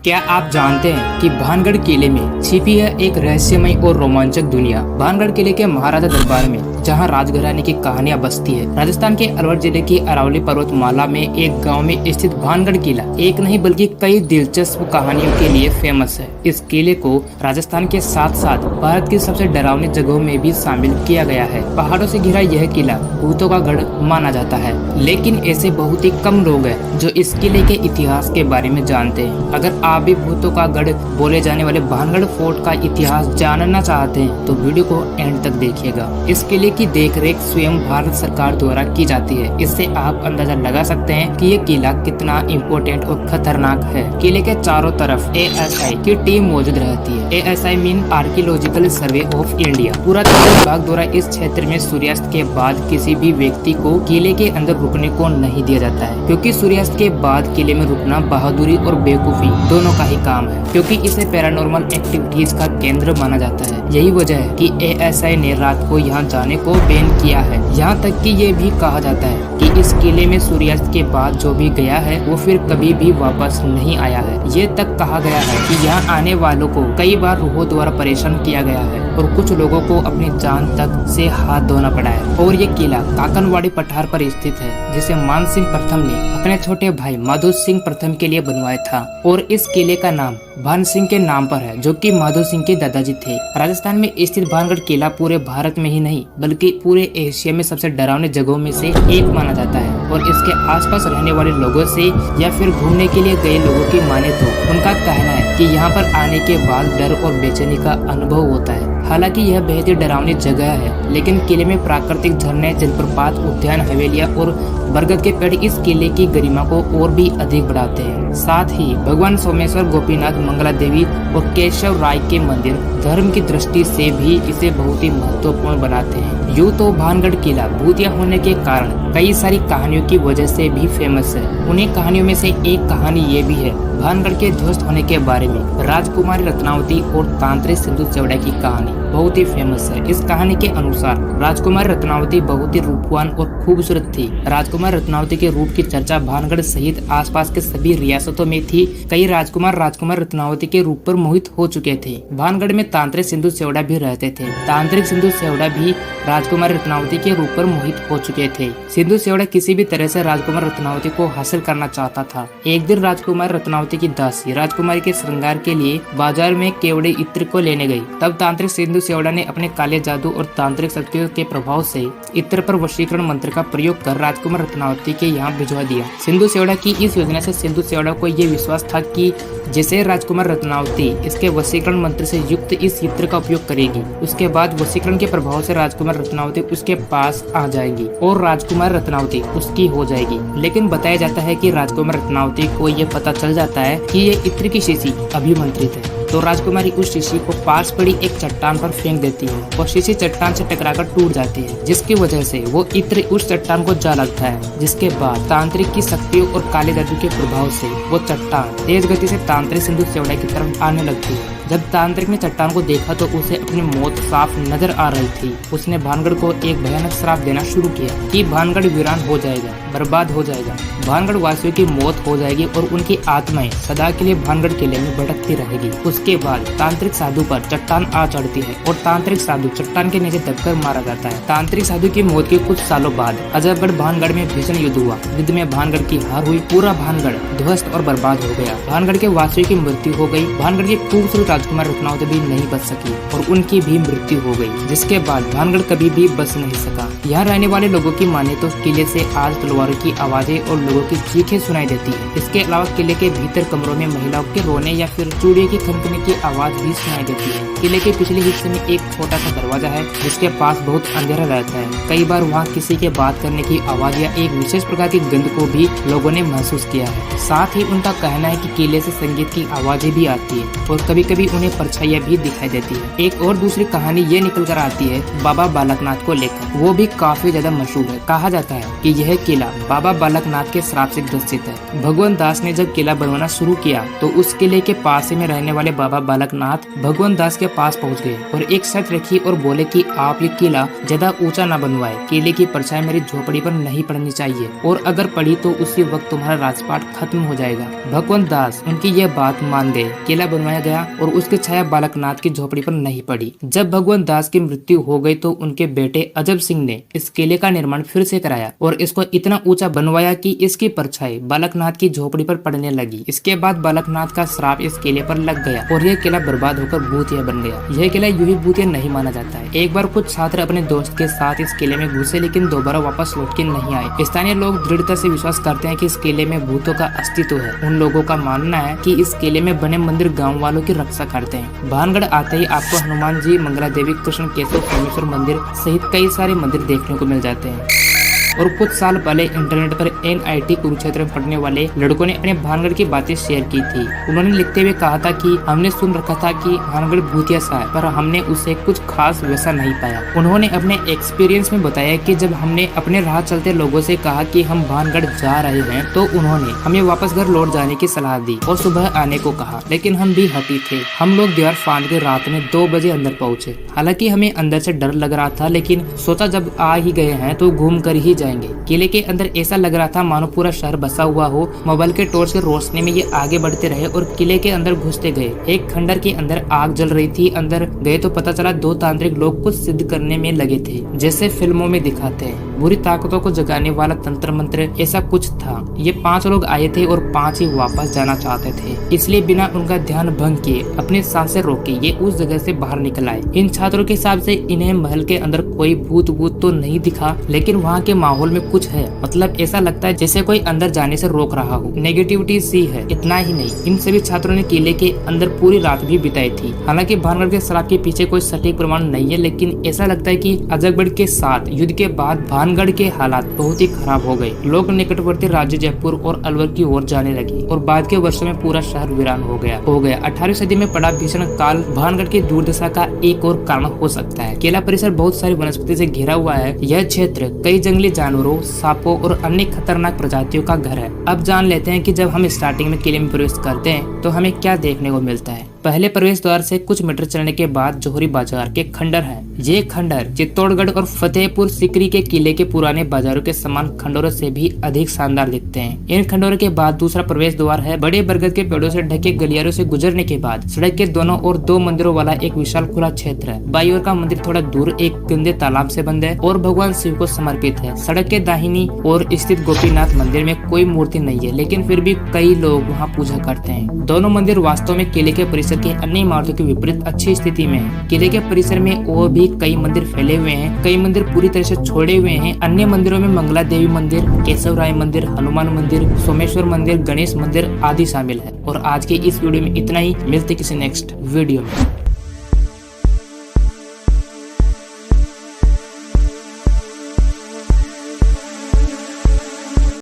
क्या आप जानते हैं कि भानगढ़ किले में छिपी है एक रहस्यमय और रोमांचक दुनिया। भानगढ़ किले के महाराजा दरबार में जहां राजघराने की कहानियां बसती है। राजस्थान के अलवर जिले की अरावली पर्वतमाला में एक गांव में स्थित भानगढ़ किला एक नहीं बल्कि कई दिलचस्प कहानियों के लिए फेमस है। इस किले को राजस्थान के साथ साथ भारत की सबसे डरावनी जगहों में भी शामिल किया गया है। पहाड़ों से घिरा यह किला भूतों का गढ़ माना जाता है, लेकिन ऐसे बहुत ही कम लोग हैं जो इस किले के इतिहास के बारे में जानते हैं। अगर आप भी भूतों का गढ़ बोले जाने वाले भानगढ़ फोर्ट का इतिहास जानना चाहते हैं तो वीडियो को एंड तक देखिएगा। इस किले की देखरेख स्वयं भारत सरकार द्वारा की जाती है। इससे आप अंदाजा लगा सकते हैं कि ये किला कितना इम्पोर्टेंट और खतरनाक है। किले के चारों तरफ ASI की टीम मौजूद रहती है। ASI mean archaeological survey of India. पुरातत्व विभाग द्वारा इस क्षेत्र में सूर्यास्त के बाद किसी भी व्यक्ति को किले के अंदर रुकने को नहीं दिया जाता है, क्योंकि सूर्यास्त के बाद किले में रुकना बहादुरी और बेवकूफी दोनों का ही काम है, क्योंकि इसे पैरानॉर्मल एक्टिविटीज का केंद्र माना जाता है। यही वजह है कि ASI ने रात को यहाँ जाने को बैन किया है। यहाँ तक कि ये भी कहा जाता है कि इस किले में सूर्यास्त के बाद जो भी गया है वो फिर कभी भी वापस नहीं आया है। ये तक कहा गया है कि यहाँ आने वालों को कई बार रूहों द्वारा परेशान किया गया है और कुछ लोगों को अपनी जान तक से हाथ धोना पड़ा है। और ये किला काकनवाड़ी पठार पर स्थित है, जिसे मान सिंह प्रथम ने अपने छोटे भाई माधो सिंह प्रथम के लिए बनवाया था। और इस किले का नाम भान सिंह के नाम पर है, जो कि माधो सिंह के दादाजी थे। राजस्थान में स्थित भानगढ़ किला पूरे भारत में ही नहीं बल्कि पूरे एशिया में सबसे डरावनी जगहों में से एक माना जाता है। और इसके आसपास रहने वाले लोगों से या फिर घूमने के लिए गए लोगों की माने तो उनका कहना है कि यहाँ पर आने के बाद डर और बेचैनी का अनुभव होता है। हालांकि यह बेहद ही डरावनी जगह है, लेकिन किले में प्राकृतिक झरने, जलप्रपात, उद्यान, हवेलियां और बरगद के पेड़ इस किले की गरिमा को और भी अधिक बढ़ाते हैं। साथ ही भगवान सोमेश्वर, गोपीनाथ, मंगला देवी और केशव राय के मंदिर धर्म की दृष्टि से भी इसे बहुत ही महत्वपूर्ण बनाते हैं। यूँ तो भानगढ़ किला भूतिया होने के कारण कई सारी कहानियों की वजह से भी फेमस है। उन्हीं कहानियों में से एक कहानी ये भी है भानगढ़ के ध्वस्त होने के बारे में। राजकुमारी रत्नावती और तांत्रिक सिंधु सेवड़ा की कहानी बहुत ही फेमस है। इस कहानी के अनुसार राजकुमारी रत्नावती बहुत ही रूपवान और खूबसूरत थी। राजकुमार रत्नावती के रूप की चर्चा भानगढ़ सहित आसपास के सभी रियासतों में थी। कई राजकुमार रत्नावती के रूप पर मोहित हो चुके थे। भानगढ़ में तांत्रिक सिंधु सेवड़ा भी रहते थे। तांत्रिक सिंधु सेवड़ा भी राजकुमार रत्नावती के रूप पर मोहित हो चुके थे। सिंधु सेवड़ा किसी भी तरह से राजकुमार रत्नावती को हासिल करना चाहता था। एक दिन राजकुमार रत्नावती की दासी राजकुमारी के श्रृंगार के लिए बाजार में केवड़े इत्र को लेने गई। तब तांत्रिक सिंधु सेवड़ा ने अपने काले जादू और तांत्रिक शक्तियों के प्रभाव से इत्र पर वशीकरण मंत्र का प्रयोग कर राजकुमार रत्नावती के यहाँ भिजवा दिया। सिंधु सेवड़ा की इस योजना से सिंधु सेवड़ा को ये विश्वास था कि जैसे राजकुमार रत्नावती इसके वशीकरण मंत्र से युक्त इस इत्र का उपयोग करेगी, उसके बाद वशीकरण के प्रभाव से राजकुमार रत्नावती उसके पास आ जाएगी और राजकुमार रत्नावती उसकी हो जाएगी। लेकिन बताया जाता है कि राजकुमार रत्नावती को ये पता चल जाता है कि ये इत्र की शीशी अभिमंत्रित है, तो राजकुमारी उस शीशी को पास पड़ी एक चट्टान पर फेंक देती है और शीशी चट्टान से टकराकर टूट जाती है, जिसकी वजह से वो इत्र उस चट्टान को जा लगता है। जिसके बाद तांत्रिक की शक्तियों और काले जादू के प्रभाव से वो चट्टान तेज गति से तांत्रिक सिंधु सेवड़ा की तरफ आने लगती है। जब तांत्रिक ने चट्टान को देखा तो उसे अपनी मौत साफ नजर आ रही थी। उसने भानगढ़ को एक भयानक श्राप देना शुरू किया कि भानगढ़ वीरान हो जाएगा, बर्बाद हो जाएगा, भानगढ़ वासियों की मौत हो जाएगी और उनकी आत्माएं सदा के लिए भानगढ़ किले में भटकती रहेगी। उसके बाद तांत्रिक साधु पर चट्टान आ चढ़ती है और तांत्रिक साधु चट्टान के नीचे दबकर मारा जाता है। तांत्रिक साधु की मौत के कुछ सालों बाद अजबगढ़ भानगढ़ में भीषण युद्ध हुआ। युद्ध में भानगढ़ की हार हुई। पूरा भानगढ़ ध्वस्त और बर्बाद हो गया। भानगढ़ के वासियों की मृत्यु हो गई। भानगढ़ की खूबसूरत राजकुमार रत्नावती भी नहीं बच सकी और उनकी भी मृत्यु हो गई, जिसके बाद भानगढ़ कभी भी बच नहीं सका। यहाँ रहने वाले लोगों की माने तो किले से आज तलवारों की आवाजें और लोगों की चीखें सुनाई देती है। इसके अलावा किले के भीतर कमरों में महिलाओं के रोने या फिर चूड़ियों की खनकने की आवाज भी सुनाई देती है। किले के पिछले हिस्से में एक छोटा सा दरवाजा है, जिसके पास बहुत अंधेरा रहता है। कई बार वहाँ किसी के बात करने की आवाज या एक विशेष प्रकार की गंध को भी लोगों ने महसूस किया है। साथ ही उनका कहना है कि किले से संगीत की आवाजें भी आती है और कभी कभी कभी उन्हें परछाइयाँ भी दिखाई देती है। एक और दूसरी कहानी ये निकल कर आती है बाबा बालकनाथ को लेकर, वो भी काफी ज्यादा मशहूर है। कहा जाता है कि यह किला बाबा बालकनाथ के श्राप से ग्रसित है। भगवान दास ने जब किला बनवाना शुरू किया तो उस किले के पास में रहने वाले बाबा बालकनाथ भगवान दास के पास पहुँच गए और एक शर्त रखी और बोले कि आप ये किला ज्यादा ऊंचा न बनवाए, किले की परछाई मेरी झोपड़ी पर नहीं पड़नी चाहिए और अगर पड़ी तो उसी वक्त तुम्हारा राजपाट खत्म हो जाएगा। भगवान दास उनकी यह बात मान गए। किला बनवाया गया और उसकी छाया बालकनाथ की झोपड़ी पर नहीं पड़ी। जब भगवान दास की मृत्यु हो गई तो उनके बेटे अजब सिंह ने इस किले का निर्माण फिर से कराया और इसको इतना ऊंचा बनवाया कि इसकी परछाई बालकनाथ की झोपड़ी पर पड़ने लगी। इसके बाद बालकनाथ का श्राप इस किले पर लग गया और यह किला बर्बाद होकर भूतिया बन गया। यह किला यूं ही भूतिया नहीं माना जाता है। एक बार कुछ छात्र अपने दोस्त के साथ इस किले में घुसे लेकिन दोबारा वापस लौट के नहीं आए। स्थानीय लोग दृढ़ता से विश्वास करते हैं कि इस किले में भूतों का अस्तित्व है। उन लोगों का मानना है कि इस किले में बने मंदिर गाँव वालों की रक्षा करते हैं। भानगढ़ आते ही आपको हनुमान जी, मंगला देवी, कृष्ण, केशव, सोमेश्वर मंदिर सहित कई सारे मंदिर देखने को मिल जाते हैं। और कुछ साल पहले इंटरनेट पर NIT कुरुक्षेत्र में पढ़ने वाले लड़कों ने अपने भानगढ़ की बातें शेयर की थी। उन्होंने लिखते हुए कहा था कि हमने सुन रखा था कि भानगढ़ भूतिया सा है, पर हमने उसे कुछ खास वैसा नहीं पाया। उन्होंने अपने एक्सपीरियंस में बताया कि जब हमने अपने राह चलते लोगों से कहा कि हम भानगढ़ जा रहे हैं तो उन्होंने हमें वापस घर लौट जाने की सलाह दी और सुबह आने को कहा, लेकिन हम भी हटी थे। हम लोग दीवार फाड़ के रात में 2 बजे अंदर पहुँचे। हालांकि हमें अंदर से डर लग रहा था, लेकिन सोचा जब आ ही गए हैं तो घूम कर ही जाएंगे। किले के अंदर ऐसा लग रहा था मानो पूरा शहर बसा हुआ हो। मोबाइल के टॉर्च की रोशनी में ये आगे बढ़ते रहे और किले के अंदर घुसते गए। एक खंडर के अंदर आग जल रही थी। अंदर गए तो पता चला 2 तांत्रिक लोग कुछ सिद्ध करने में लगे थे, जैसे फिल्मों में दिखाते हैं। बुरी ताकतों को जगाने वाला तंत्र मंत्र ऐसा कुछ था। ये 5 लोग आए थे और 5 ही वापस जाना चाहते थे, इसलिए बिना उनका ध्यान भंग किए अपने सांसें रोके ये उस जगह से बाहर निकल आए। इन छात्रों के हिसाब से इन्हें महल के अंदर कोई भूत तो नहीं दिखा, लेकिन वहाँ के माहौल में कुछ है। मतलब ऐसा लगता है जैसे कोई अंदर जाने से रोक रहा हो। नेगेटिविटी सी है। इतना ही नहीं, इन सभी छात्रों ने किले के अंदर पूरी रात भी बिताई थी। हालांकि भानगढ़ के श्राप के पीछे कोई सटीक प्रमाण नहीं है, लेकिन ऐसा लगता है कि अजगढ़ के साथ युद्ध के बाद भानगढ़ के हालात बहुत ही खराब हो गए। लोग निकटवर्ती राज्य जयपुर और अलवर की ओर जाने लगे और बाद के वर्षों में पूरा शहर वीरान हो गया। 18वीं सदी में पड़ा भीषण काल भानगढ़ की दुर्दशा का एक और कारण हो सकता है। किला परिसर बहुत सारी वनस्पति से घिरा हुआ है। यह क्षेत्र कई जंगली जानवरों, सांपों और अन्य खतरनाक प्रजातियों का घर है। अब जान लेते हैं कि जब हम स्टार्टिंग में किले में प्रवेश करते हैं तो हमें क्या देखने को मिलता है। पहले प्रवेश द्वार से कुछ मीटर चलने के बाद जोहरी बाजार के खंडर है। ये खंडर चित्तौड़गढ़ और फतेहपुर सीकरी के किले के पुराने बाजारों के समान खंडरों से भी अधिक शानदार दिखते हैं। इन खंडरों के बाद दूसरा प्रवेश द्वार है। बड़े बरगद के पेड़ों से ढके गलियारों से गुजरने के बाद सड़क के दोनों ओर 2 मंदिरों वाला एक विशाल खुला क्षेत्र है। बाई ओर का मंदिर थोड़ा दूर एक गंदे तालाब से बंद है और भगवान शिव को समर्पित है। सड़क के दाहिनी ओर स्थित गोपीनाथ मंदिर में कोई मूर्ति नहीं है, लेकिन फिर भी कई लोग वहाँ पूजा करते हैं। दोनों मंदिर वास्तव में किले के परिसर के अन्य इमारतों के विपरीत अच्छी स्थिति में है। किले के परिसर में और भी कई मंदिर फैले हुए हैं। कई मंदिर पूरी तरह से छोड़े हुए हैं। अन्य मंदिरों में मंगला देवी मंदिर, केशव राय मंदिर, हनुमान मंदिर, सोमेश्वर मंदिर, गणेश मंदिर आदि शामिल है। और आज के इस वीडियो में इतना ही। मिलते किसी नेक्स्ट वीडियो में।